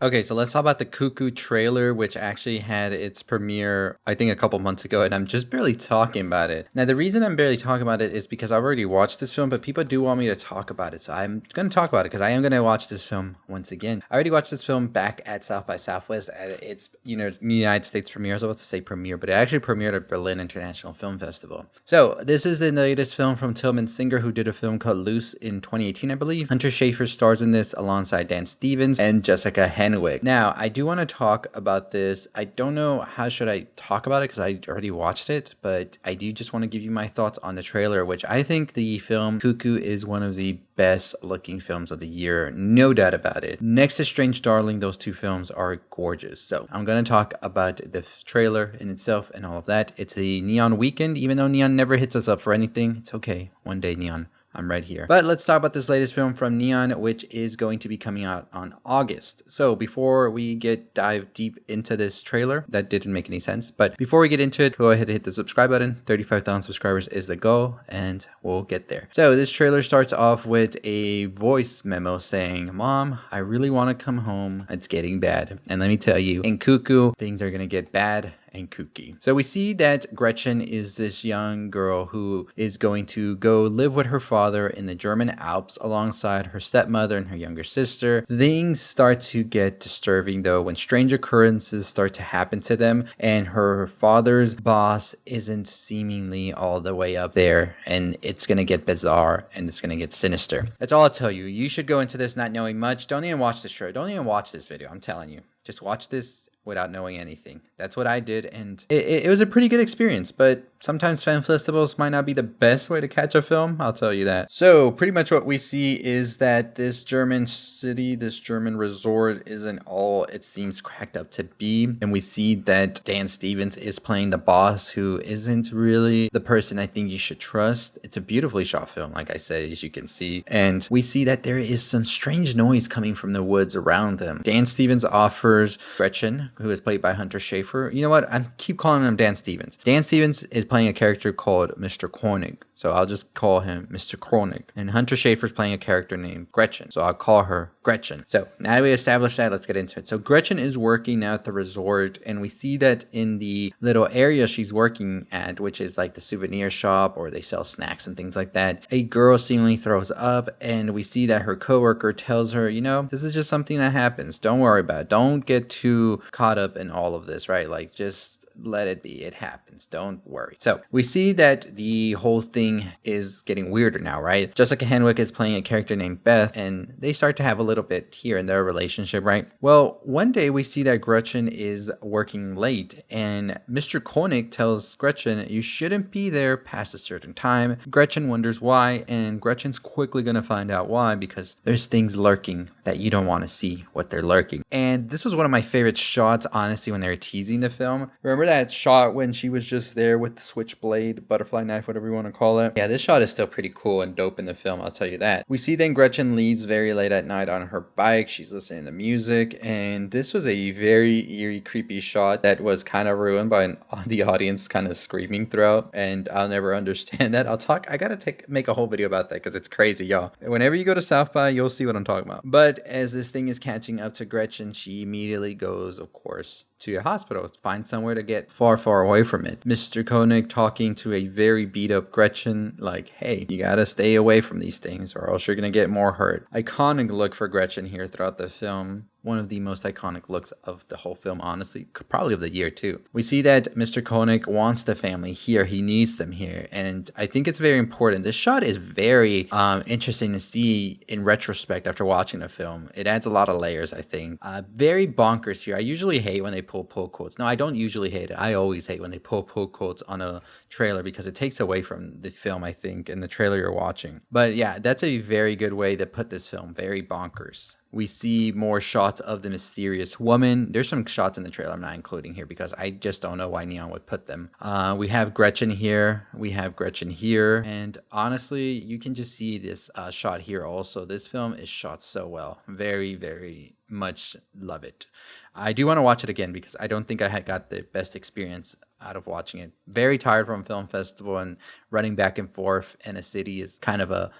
Okay, so let's talk about the Cuckoo trailer, which actually had its premiere, I think, a couple months ago, and I'm just barely talking about it. Now, the reason I'm barely talking about it is because I've already watched this film, but people do want me to talk about it, so I'm going to talk about it because I am going to watch this film once again. I already watched this film back at South by Southwest at its, United States premiere. I was about to say premiere, but it actually premiered at Berlin International Film Festival. So, this is the latest film from Tilman Singer, who did a film called Loose in 2018, I believe. Hunter Schafer stars in this alongside Dan Stevens and Jessica Henwick. Now, I do want to talk about this. I don't know how should I talk about it because I already watched it, but I do just want to give you my thoughts on the trailer, which I think the film Cuckoo is one of the best looking films of the year, no doubt about it. Next to Strange Darling, those two films are gorgeous. So I'm going to talk about the trailer in itself and all of that. It's a Neon weekend, even though Neon never hits us up for anything. It's okay. One day, Neon, I'm right here. But let's talk about this latest film from Neon, which is going to be coming out on August. So before we dive deep into this trailer, that didn't make any sense. But before we get into it, go ahead and hit the subscribe button. 35,000 subscribers is the goal, and we'll get there. So this trailer starts off with a voice memo saying, "Mom, I really want to come home. It's getting bad." And let me tell you, in Cuckoo, things are going to get bad and kooky. So we see that Gretchen is this young girl who is going to go live with her father in the German Alps alongside her stepmother and her younger sister. Things start to get disturbing though when strange occurrences start to happen to them, and her father's boss isn't seemingly all the way up there, and it's gonna get bizarre and it's gonna get sinister. That's all I'll tell you. You should go into this not knowing much. Don't even watch this show. Don't even watch this video. I'm telling you. Just watch this without knowing anything. That's what I did, and it was a pretty good experience, but sometimes film festivals might not be the best way to catch a film, I'll tell you that. So pretty much what we see is that this German city, this German resort isn't all it seems cracked up to be, and we see that Dan Stevens is playing the boss who isn't really the person I think you should trust. It's a beautifully shot film, like I said, as you can see, and we see that there is some strange noise coming from the woods around them. Dan Stevens offers Gretchen, who is played by Hunter Schafer. You know what? I keep calling him Dan Stevens. Dan Stevens is playing a character called Mr. Koenig, so I'll just call him Mr. Koenig. And Hunter Schafer is playing a character named Gretchen, so I'll call her Gretchen. So now that we established that, let's get into it. So Gretchen is working now at the resort, and we see that in the little area she's working at, which is like the souvenir shop or they sell snacks and things like that, a girl seemingly throws up, and we see that her coworker tells her, this is just something that happens. Don't worry about it. Don't get too caught up in all of this, right? Like, just let it be. It happens. Don't worry. So we see that the whole thing is getting weirder now, right? Jessica Henwick is playing a character named Beth, and they start to have a little bit here in their relationship, right? Well, one day we see that Gretchen is working late, and Mr. Koenig tells Gretchen, you shouldn't be there past a certain time. Gretchen wonders why, and Gretchen's quickly going to find out why, because there's things lurking that you don't want to see what they're lurking. And this was one of my favorite shots, honestly, when they were teasing the film. Remember that shot when she was just there with the switchblade, butterfly knife, whatever you want to call it? Yeah, this shot is still pretty cool and dope in the film, I'll tell you that. We see then Gretchen leaves very late at night on her bike. She's listening to music, and this was a very eerie, creepy shot that was kind of ruined by the audience kind of screaming throughout, and I'll never understand that. I gotta make a whole video about that because it's crazy, y'all. Whenever you go to South by, you'll see what I'm talking about. But as this thing is catching up to Gretchen, she immediately goes, of course, to a hospital, find somewhere to get far away from it. Mr. Koenig talking to a very beat up Gretchen, like, hey, you gotta stay away from these things or else you're gonna get more hurt. Iconic look for Gretchen here throughout the film. One of the most iconic looks of the whole film, honestly, probably of the year too. We see that Mr. Koenig wants the family here. He needs them here. And I think it's very important. This shot is very interesting to see in retrospect after watching the film. It adds a lot of layers, I think. Very bonkers here. I usually hate when they pull quotes. No, I don't usually hate it. I always hate when they pull quotes on a trailer because it takes away from the film, I think, and the trailer you're watching. But yeah, that's a very good way to put this film. Very bonkers. We see more shots of the mysterious woman. There's some shots in the trailer I'm not including here because I just don't know why Neon would put them. We have Gretchen here. We have Gretchen here. And honestly, you can just see this shot here also. This film is shot so well. Very much love it. I do want to watch it again because I don't think I had got the best experience out of watching it. Very tired from film festival, and running back and forth in a city is kind of a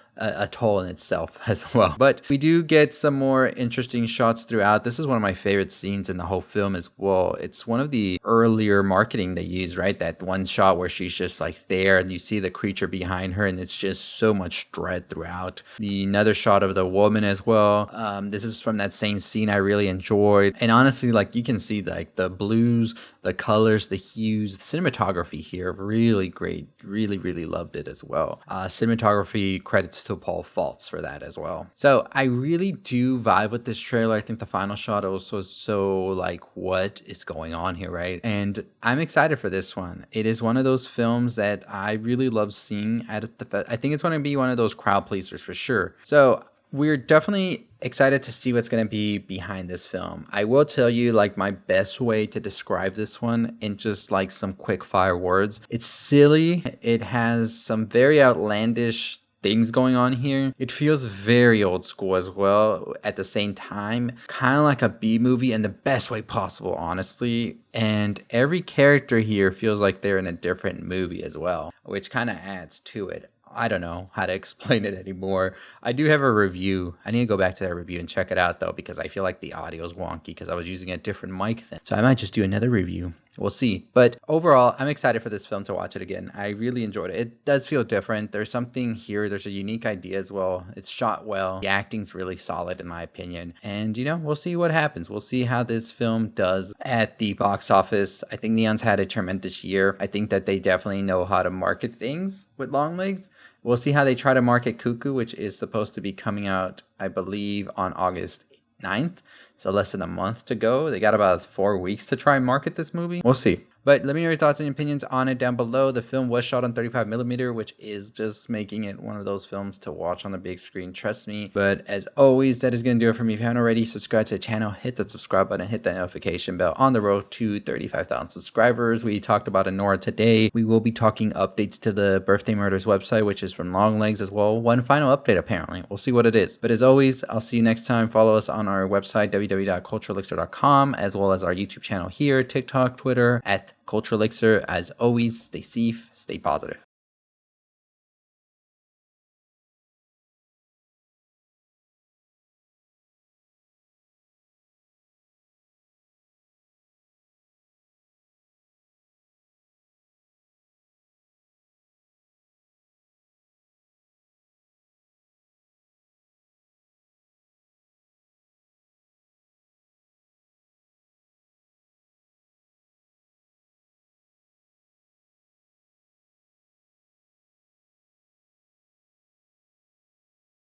toll in itself as well. But we do get some more interesting shots throughout. This is one of my favorite scenes in the whole film as well. It's one of the earlier marketing they use, right? That one shot where she's just like there and you see the creature behind her, and it's just so much dread throughout. Another shot of the woman as well. This is from that same scene I really enjoyed. And honestly, like you can see like the blues, the colors, the hues, the cinematography here, really great. Really loved it as well. Cinematography, credits to Paul Faltz for that as well. So I really do vibe with this trailer. I think the final shot also is so like, what is going on here, right? And I'm excited for this one. It is one of those films that I really love seeing at the I think it's going to be one of those crowd pleasers for sure. So we're definitely excited to see what's going to be behind this film. I will tell you like my best way to describe this one in just like some quick fire words. It's silly. It has some very outlandish things going on here. It feels very old school as well at the same time. Kind of like a B movie in the best way possible, honestly. And every character here feels like they're in a different movie as well, which kind of adds to it. I don't know how to explain it anymore. I do have a review. I need to go back to that review and check it out though, because I feel like the audio is wonky because I was using a different mic then. So I might just do another review. We'll see. But overall, I'm excited for this film to watch it again. I really enjoyed it. It does feel different. There's something here. There's a unique idea as well. It's shot well. The acting's really solid in my opinion. And you know, we'll see what happens. We'll see how this film does at the box office. I think Neon's had a tremendous year. I think that they definitely know how to market things with Longlegs. We'll see how they try to market Cuckoo, which is supposed to be coming out, I believe, on August 9th. So less than a month to go. They got about 4 weeks to try and market this movie. We'll see. But let me know your thoughts and opinions on it down below. The film was shot on 35mm, which is just making it one of those films to watch on the big screen. Trust me. But as always, that is going to do it for me. If you haven't already, subscribe to the channel, hit that subscribe button, hit that notification bell on the road to 35,000 subscribers. We talked about Anora today. We will be talking updates to the Birthday Murders website, which is from Longlegs as well. One final update, apparently. We'll see what it is. But as always, I'll see you next time. Follow us on our website, www.culturalelixir.com, as well as our YouTube channel here, TikTok, Twitter, at Culture Elixir. As always, stay safe, stay positive.